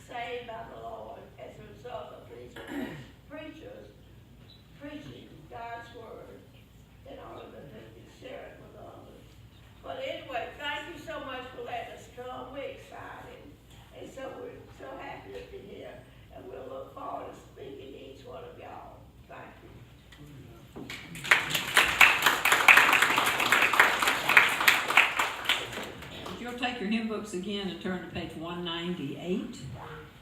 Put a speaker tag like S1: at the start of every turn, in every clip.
S1: saved by the Lord as a result of these preachers preaching God's word in order that they can share it with others. But anyway, thank you so much for letting us come. We're excited. And so we're so happy to be here. And we'll look forward to speaking to each one of y'all. Thank you.
S2: If you'll take your hymn books again and turn to page 198.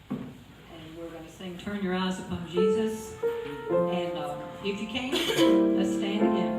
S2: And we're going to sing Turn Your Eyes Upon Jesus. And if you can, let's stand again.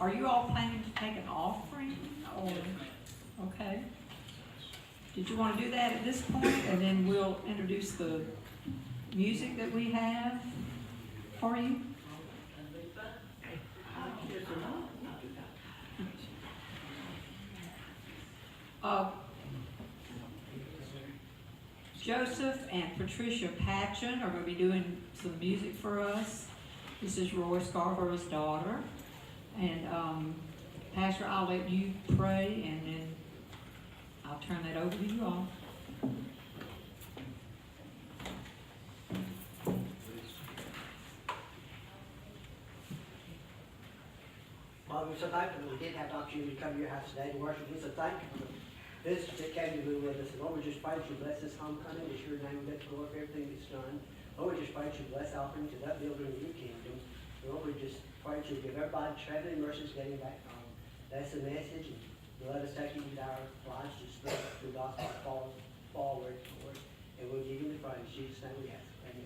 S2: Are you all planning to take an offering, or, okay? Did you want to do that at this point, and then we'll introduce the music that we have for you? Joseph and Patricia Patchen are going to be doing some music for us. This is Roy Scarborough's daughter. And Pastor, I'll let you pray, and then I'll turn that over to you all.
S3: Father, we're so thankful that we did have the opportunity to come to your house today to worship. We're so thankful for the visitors that came to be with us. And Lord, we just pray that you bless this homecoming. It's your name that glory for everything that's done. Lord, we just pray that you bless offering to that building of your kingdom. Lord, we just pray that you give everybody traveling mercies getting back home. That's the message. And let us take you into our lives to spread the gospel forward, Lord. And we'll give you the praise. In Jesus' name we ask. Amen.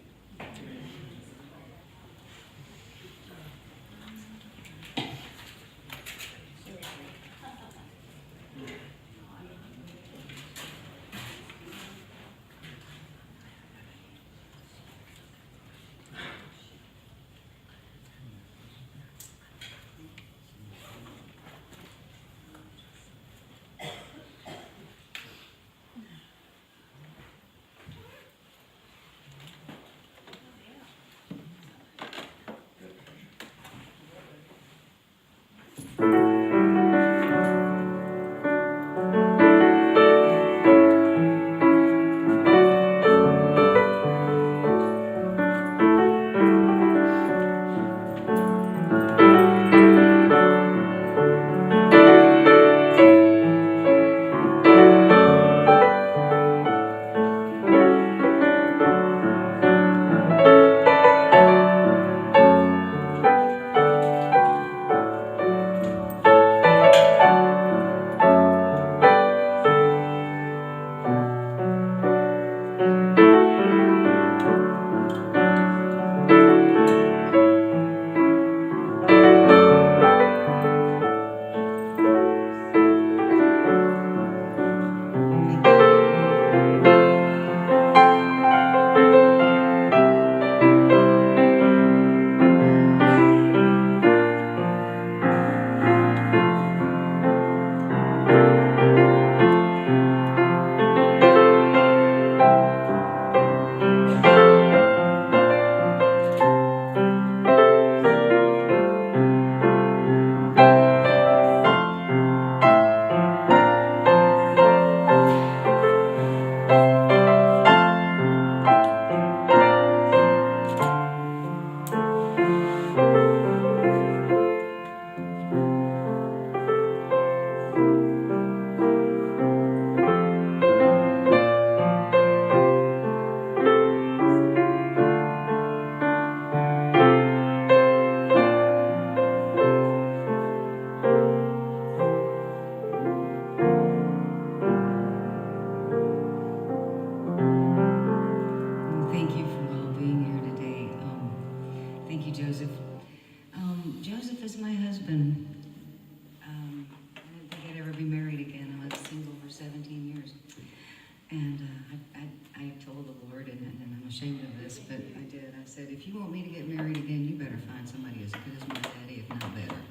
S4: I told the Lord, and I'm ashamed of this, but I did. I said, if you want me to get married again, you better find somebody as good as my daddy, if not better.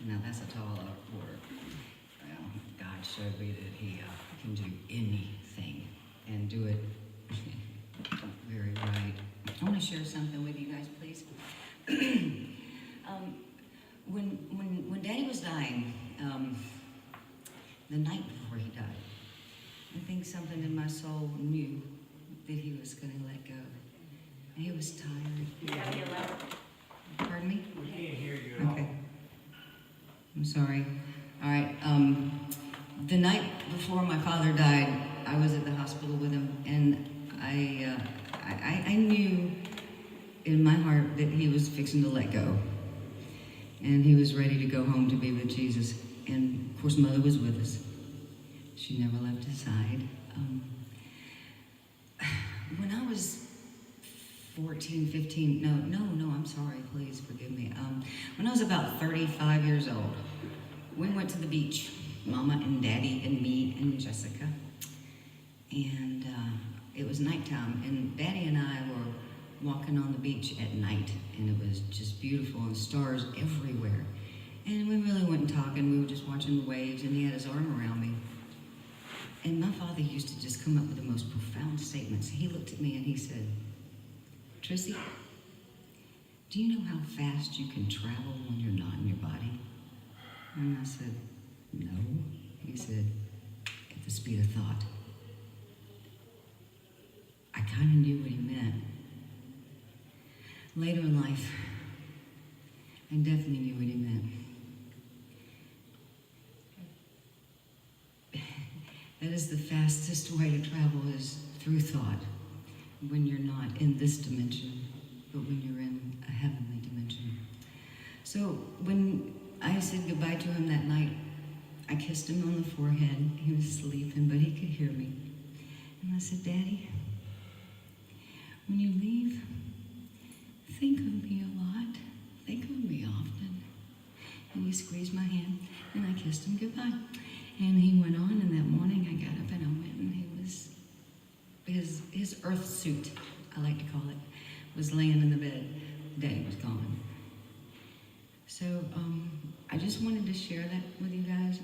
S4: Now, that's a tall order. Well, God showed me that he can do anything and do it very right. I want to share something with you guys, please. When Daddy was dying, the night before he died, I think something in my soul knew that he was going to let go. And he was tired.
S1: You gotta get loud.
S4: Pardon me?
S5: We can't hear you at all.
S4: Okay. I'm sorry. All right. The night before my father died, I was at the hospital with him, and I knew in my heart that he was fixing to let go. And he was ready to go home to be with Jesus. And of course, Mother was with us. She never left his side. When I was 14, 15, no, I'm sorry, please forgive me. When I was about 35 years old, we went to the beach, Mama and Daddy and me and Jessica. And it was nighttime, and Daddy and I were walking on the beach at night, and it was just beautiful and stars everywhere. And we really weren't talking, we were just watching the waves, and he had his arm around me. And my father used to just come up with the most profound statements. He looked at me and he said, Trissy, do you know how fast you can travel when you're not in your body? And I said, no. He said, at the speed of thought. I kind of knew what he meant. Later in life, I definitely knew what he meant. That is the fastest way to travel, is through thought, when you're not in this dimension, but when you're in a heavenly dimension. So when I said goodbye to him that night, I kissed him on the forehead. He was sleeping, but he could hear me. And I said, Daddy, when you leave, think of me a lot. Think of me often. And he squeezed my hand, and I kissed him goodbye. And he went on, and that morning I got up and I went, and he was, his earth suit, I like to call it, was laying in the bed. Daddy was gone. So I just wanted to share that with you guys.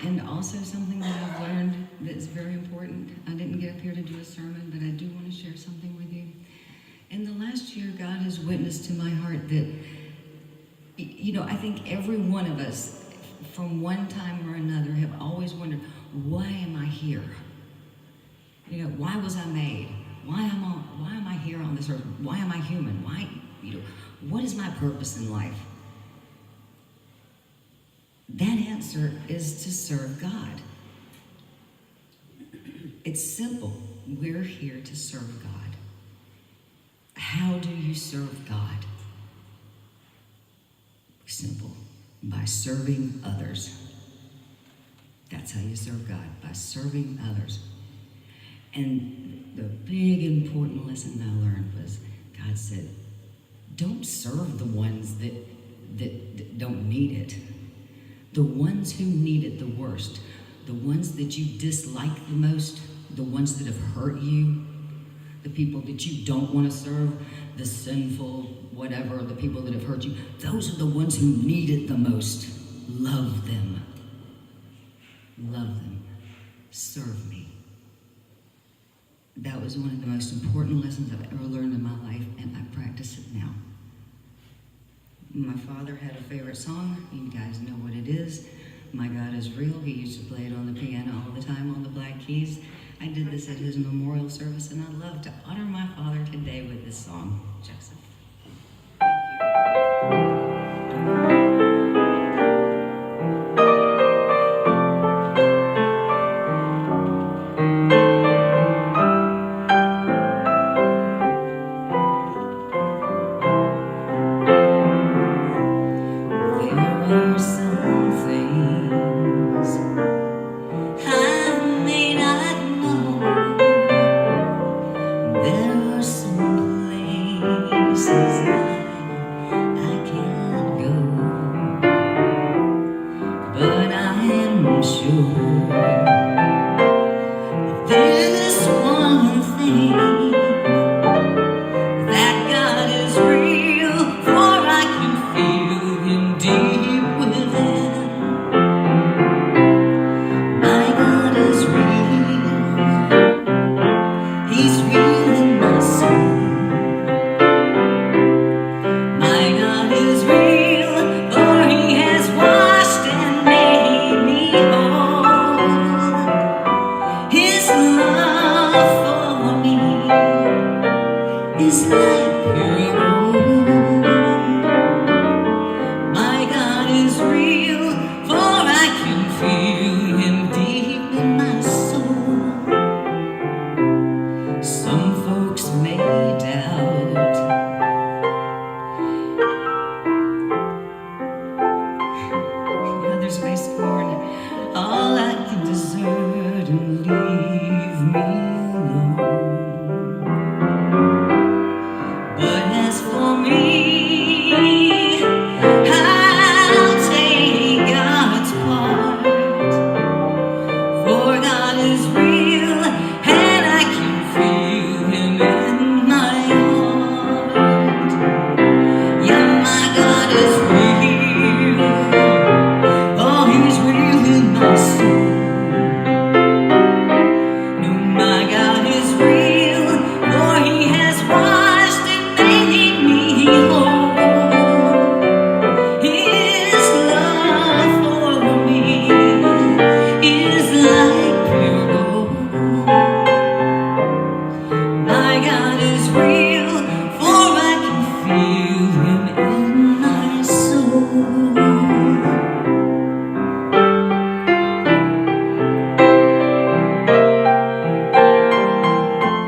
S4: And also something that I've learned that's very important. I didn't get up here to do a sermon, but I do want to share something with you. In the last year, God has witnessed to my heart that, I think every one of us, from one time or another, have always wondered, why am I here? Why was I made? Why am I here on this earth? Why am I human? What is my purpose in life? That answer is to serve God. It's simple. We're here to serve God. How do you serve God? Simple. By serving others. That's how you serve God, by serving others. And the big important lesson I learned was, God said, don't serve the ones that don't need it. The ones who need it the worst, the ones that you dislike the most, the ones that have hurt you, the people that you don't want to serve, the sinful, whatever, the people that have hurt you, those are the ones who need it the most. Love them. Love them. Serve me. That was one of the most important lessons I've ever learned in my life, and I practice it now. My father had a favorite song. You guys know what it is. My God is Real. He used to play it on the piano all the time on the Black Keys. I did this at his memorial service, and I'd love to honor my father today with this song. Joseph. There are some things love for me is like pure gold. My God is real, for I can feel Him deep in my soul. Some folks may doubt, others may scorn. All I can desert and leave me alone. But as for me, I'll take God's part. For God is real, and I can feel Him in my heart. Yeah, my God is real. Oh, He's real in my soul. No, my God is real, for He has washed and made me whole. His love for me is like pure gold. My God is real, for I can feel Him in my soul.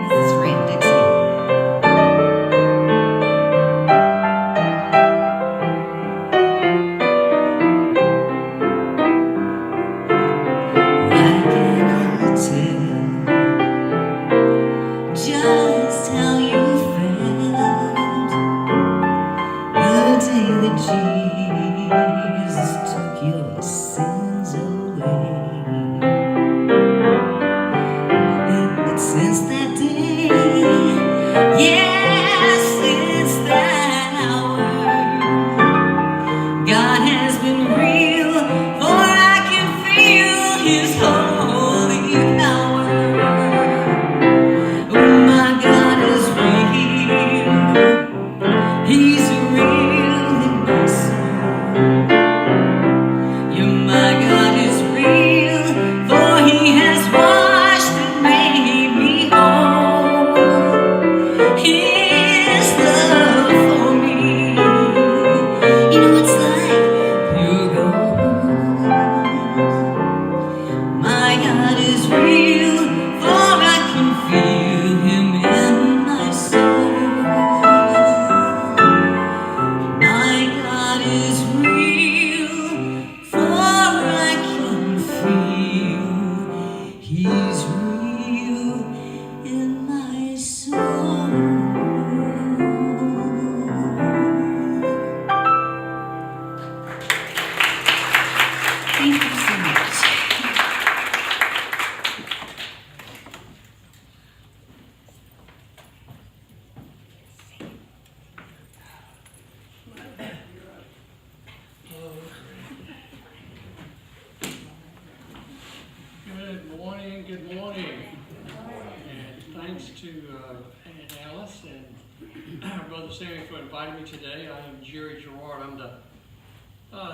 S4: This is Rand Dixie. I cannot tell just how you felt the day that Jesus took your sins away. But since that day, yes, since that hour, God has been real, for I can feel His holy power. Oh, my God is real. He's real in my soul. Yeah, my God is real, for He has washed and made me whole. His love for me, you know, it's like pure gold. My God is real, for I can feel Him in my soul. My God is real, for I can feel He's real in my soul. Thank you so much.
S5: Good morning, good morning. And thanks to Aunt Alice and Brother Sammy for inviting me today. I am Jerry Gerard. I'm the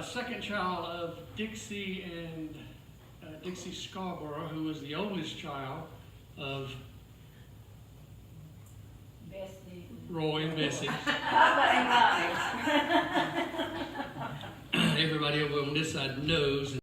S5: second child of Dixie and Dixie Scarborough, who was the oldest child of Roy and Bessie. Everybody over on this side knows